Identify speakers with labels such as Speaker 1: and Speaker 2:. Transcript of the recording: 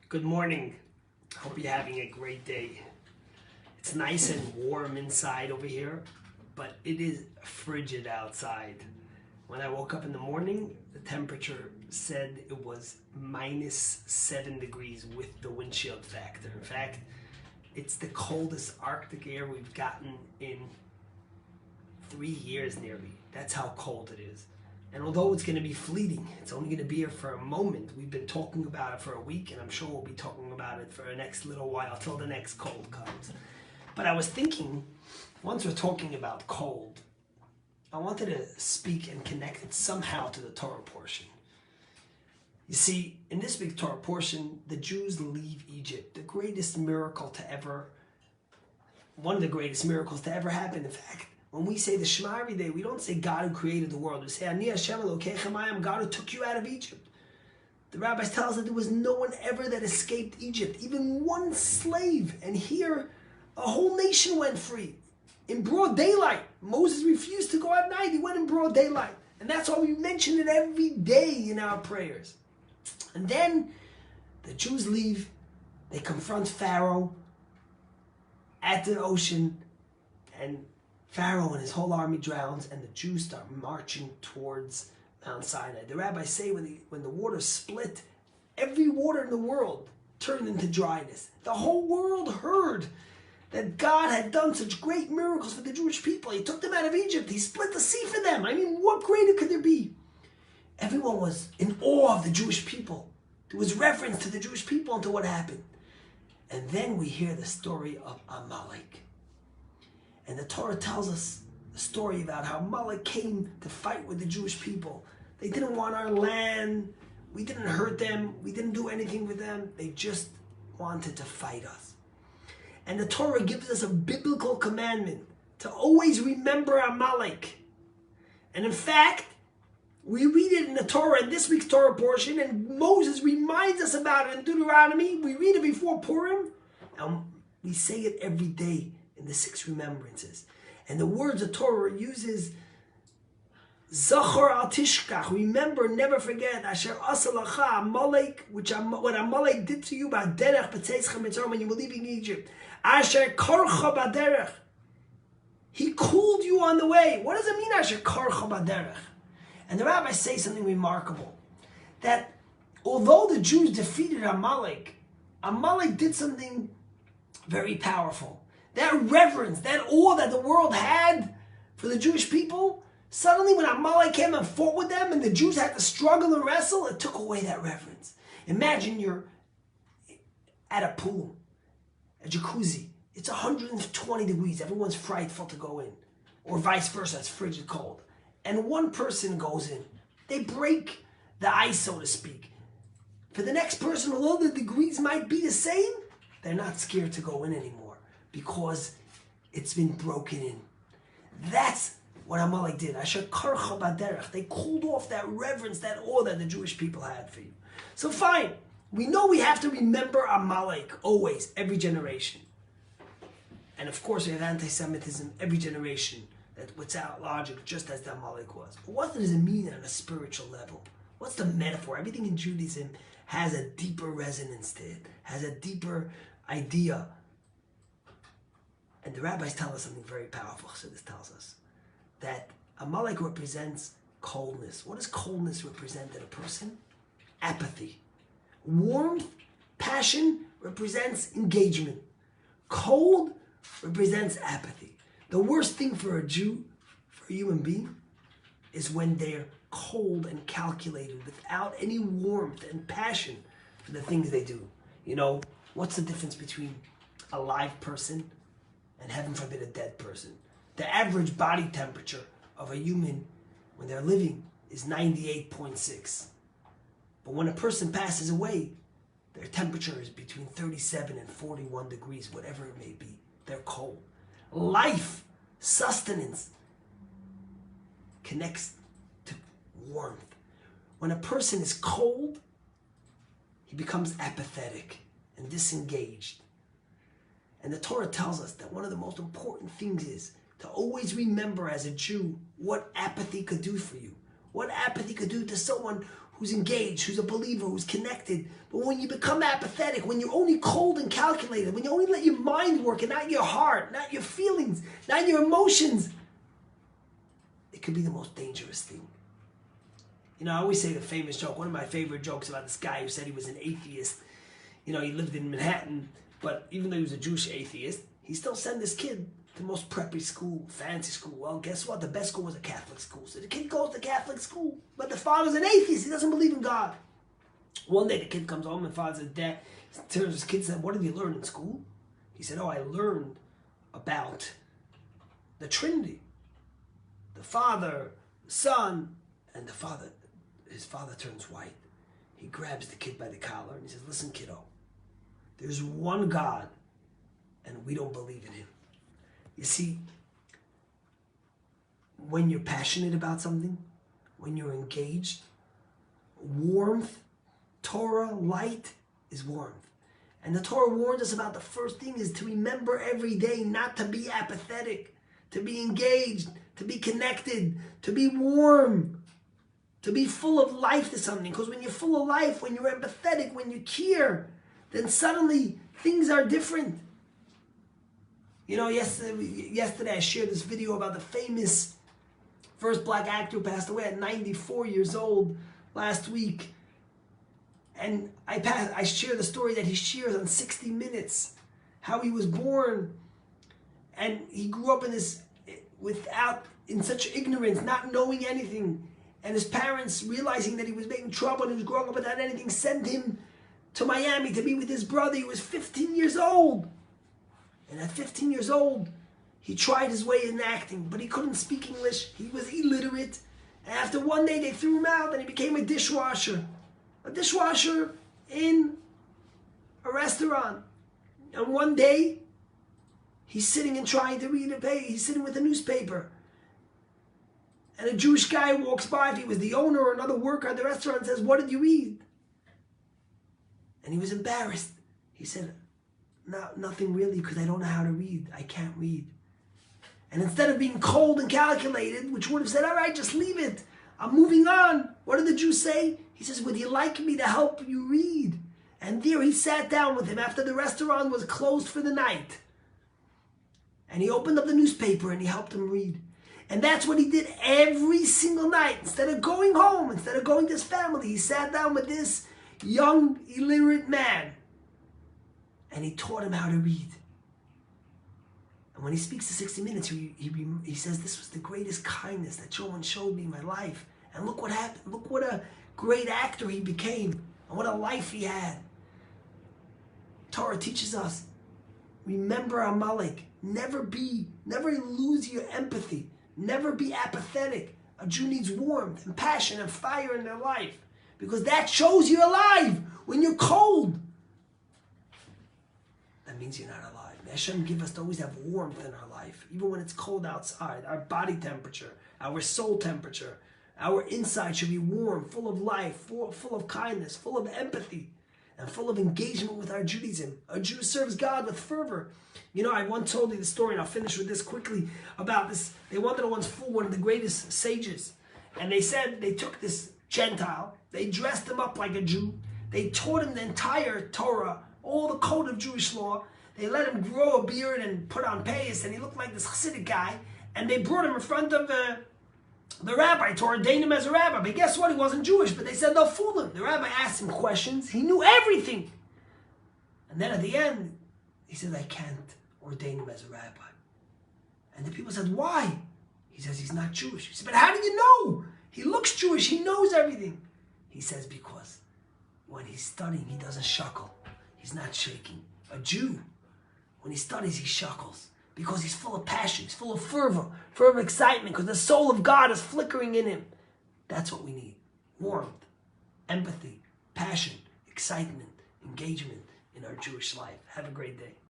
Speaker 1: Good morning. Hope you're having a great day. It's nice and warm inside over here, but it is frigid outside. When I woke up in the morning, the temperature said it was -7 degrees with the windshield factor. In fact, it's the coldest Arctic air we've gotten in 3 years nearly. That's how cold it is. And although it's going to be fleeting, it's only going to be here for a moment. We've been talking about it for a week, and I'm sure we'll be talking about it for the next little while till the next cold comes. But I was thinking, once we're talking about cold, I wanted to speak and connect it somehow to the Torah portion. You see, in this big Torah portion, the Jews leave Egypt, the greatest miracle to ever, one of the greatest miracles to ever happen. In fact, when we say the Shema every day, we don't say God who created the world. We say, Ani Hashem Elokeichem, I am God who took you out of Egypt. The rabbis tell us that there was no one ever that escaped Egypt, even one slave. And here, a whole nation went free. In broad daylight. Moses refused to go at night. He went in broad daylight. And that's why we mention it every day in our prayers. And then the Jews leave. They confront Pharaoh at the ocean, and Pharaoh and his whole army drowns, and the Jews start marching towards Mount Sinai. The rabbis say when the water split, every water in the world turned into dryness. The whole world heard that God had done such great miracles for the Jewish people. He took them out of Egypt. He split the sea for them. I mean, what greater could there be? Everyone was in awe of the Jewish people. There was reverence to the Jewish people and to what happened. And then we hear the story of Amalek. And the Torah tells us the story about how Amalek came to fight with the Jewish people. They didn't want our land. We didn't hurt them. We didn't do anything with them. They just wanted to fight us. And the Torah gives us a biblical commandment to always remember Amalek. And in fact, we read it in the Torah, in this week's Torah portion, and Moses reminds us about it in Deuteronomy. We read it before Purim, and we say it every day in the 6 remembrances. And the words the Torah uses, Zachor al tishkach, remember, never forget, Asher asa lacha Amalek, what Amalek did to you, ba'derech b'tzeischa mitzrayim, when you were leaving Egypt. Asher karcha ba'derech, he cooled you on the way. What does it mean, Asher karcha ba'derech? And the rabbis say something remarkable, that although the Jews defeated Amalek, Amalek did something very powerful. That reverence, that awe that the world had for the Jewish people, suddenly when Amalek came and fought with them and the Jews had to struggle and wrestle, it took away that reverence. Imagine you're at a pool, a jacuzzi. It's 120 degrees. Everyone's frightful to go in. Or vice versa, it's frigid cold. And one person goes in. They break the ice, so to speak. For the next person, although the degrees might be the same, they're not scared to go in anymore because it's been broken in. That's what Amalek did. Asher karcha ba'derech. They cooled off that reverence, that awe that the Jewish people had for you. So fine, we know we have to remember Amalek always, every generation. And of course we have anti-Semitism every generation. That without logic, just as the Amalek was. But what does it mean on a spiritual level? What's the metaphor? Everything in Judaism has a deeper resonance to it, has a deeper idea. And the rabbis tell us something very powerful. So this tells us that Amalek represents coldness. What does coldness represent in a person? Apathy. Warmth, passion represents engagement. Cold represents apathy. The worst thing for a Jew, for a human being, is when they're cold and calculated without any warmth and passion for the things they do. You know, what's the difference between a live person and, heaven forbid, a dead person? The average body temperature of a human when they're living is 98.6. But when a person passes away, their temperature is between 37 and 41 degrees, whatever it may be. They're cold. Life, sustenance, connects to warmth. When a person is cold, he becomes apathetic and disengaged. And the Torah tells us that one of the most important things is to always remember as a Jew what apathy could do for you. What apathy could do to someone who's engaged, who's a believer, who's connected. But when you become apathetic, when you're only cold and calculated, when you only let your mind work and not your heart, not your feelings, not your emotions, it could be the most dangerous thing. You know, I always say the famous joke, one of my favorite jokes about this guy who said he was an atheist. You know, he lived in Manhattan, but even though he was a Jewish atheist, he still sent his kid to the most preppy school, fancy school. Well, guess what? The best school was a Catholic school. So the kid goes to Catholic school, but the father's an atheist. He doesn't believe in God. One day the kid comes home and father says, Dad, turns his kid and said, what did you learn in school? He said, oh, I learned about the Trinity. The Father, the Son, and the Father. His father turns white. He grabs the kid by the collar and he says, listen, kiddo, there's one God and we don't believe in him. You see, when you're passionate about something, when you're engaged, warmth, Torah, light is warmth. And the Torah warns us about the first thing is to remember every day not to be apathetic, to be engaged, to be connected, to be warm, to be full of life to something. Because when you're full of life, when you're empathetic, when you care, then suddenly things are different. You know, yesterday I shared this video about the famous first black actor who passed away at 94 years old last week. And I share the story that he shares on 60 Minutes, how he was born and he grew up in such ignorance, not knowing anything. And his parents, realizing that he was making trouble and he was growing up without anything, sent him to Miami to be with his brother. He was 15 years old. And at 15 years old, he tried his way in acting, but he couldn't speak English. He was illiterate. And after one day, they threw him out and he became a dishwasher. A dishwasher in a restaurant. And one day, he's sitting and trying to read a page. He's sitting with a newspaper. And a Jewish guy walks by, if he was the owner or another worker at the restaurant, and says, what did you read? And he was embarrassed. He said, no, nothing really, because I don't know how to read. I can't read. And instead of being cold and calculated, which would have said, all right, just leave it. I'm moving on. What did the Jew say? He says, would you like me to help you read? And there he sat down with him after the restaurant was closed for the night. And he opened up the newspaper and he helped him read. And that's what he did every single night. Instead of going home, instead of going to his family, he sat down with this young, illiterate man. And he taught him how to read. And when he speaks to 60 Minutes, he says, this was the greatest kindness that someone showed me in my life. And look what happened. Look what a great actor he became. And what a life he had. Torah teaches us, remember Amalek. Never lose your empathy. Never be apathetic. A Jew needs warmth and passion and fire in their life. Because that shows you're alive. When you're cold, that means you're not alive. May Hashem give us to always have warmth in our life. Even when it's cold outside. Our body temperature, our soul temperature, our inside should be warm, full of life, full of kindness, full of empathy, and full of engagement with our Judaism. A Jew serves God with fervor. You know, I once told you the story, and I'll finish with this quickly, about this. They wanted to once fool one of the greatest sages. And they said they took this Gentile, they dressed him up like a Jew, they taught him the entire Torah, all the code of Jewish law. They let him grow a beard and put on payas, and he looked like this Hasidic guy. And they brought him in front of the rabbi to ordain him as a rabbi. But guess what? He wasn't Jewish, but they said they'll fool him. The rabbi asked him questions. He knew everything. And then at the end, he said, I can't ordain him as a rabbi. And the people said, why? He says, he's not Jewish. He said, but how do you know? He looks Jewish. He knows everything. He says, because when he's studying, he doesn't shuckle. He's not shaking. A Jew, when he studies, he shuckles. Because he's full of passion. He's full of fervor of excitement. Because the soul of God is flickering in him. That's what we need. Warmth, empathy, passion, excitement, engagement in our Jewish life. Have a great day.